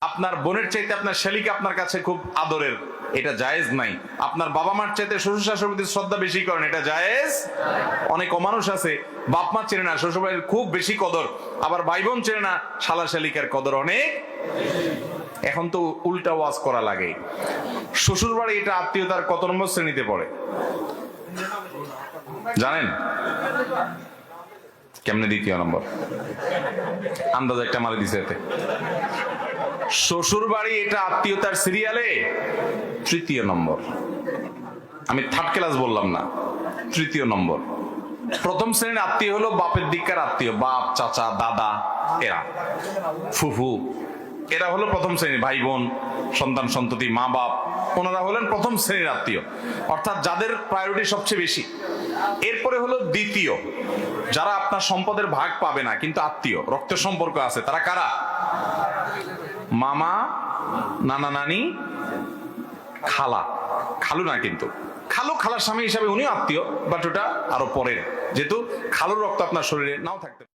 আপনার বোনের চাইতে আপনার শালিকা আপনার কাছে খুব আদরের, এটা জায়েজ নাই। আপনার বাবা মার চাইতে শ্বশুর শাশুড়ির প্রতি শ্রদ্ধা বেশি করেন, এটা জায়েজ। অনেক অমানুষ আছে বাপ মা চেনে না, শ্বশুর বাড়ির খুব বেশি কদর, আবার ভাই বোন চেনে না, শালা শালিকার কদর অনেক। এখন তো উল্টা ওয়াজ করা লাগে। শ্বশুর বাড়ি এটা আত্মীয়তার কত নম্বর শ্রেণীতে পড়ে জানেন? কেমনে? দ্বিতীয় নম্বর। আন্দাজ একটা মারি দিছে এতে। শ্বশুর বাড়ি এটা আত্মীয়তার সিরিয়ালে তৃতীয় নম্বর। আমি থার্ড ক্লাস বললাম না, তৃতীয় নম্বর। প্রথম শ্রেণীর আত্মীয় হলো বাপের দিককার আত্মীয়, বাপ, চাচা, দাদা, এরা ফুফু, এরা হলো প্রথম শ্রেণীর ভাই বোন, সন্তান সন্ততি, মা বাপ, ওনারা হলেন প্রথম শ্রেণীর আত্মীয়, অর্থাৎ যাদের প্রায়োরিটি সবচেয়ে বেশি। এরপরে হলো দ্বিতীয়, যারা আপনার সম্পদের ভাগ পাবে না কিন্তু আত্মীয়, রক্তের সম্পর্ক আছে। তারা কারা? মামা, নানা নানি, খালা, খালু না কিন্তু, খালু খালার স্বামী হিসাবে উনিও আত্মীয়, বাট ওটা আরো পরের, যেহেতু খালুর রক্ত আপনার শরীরে নাও থাকতে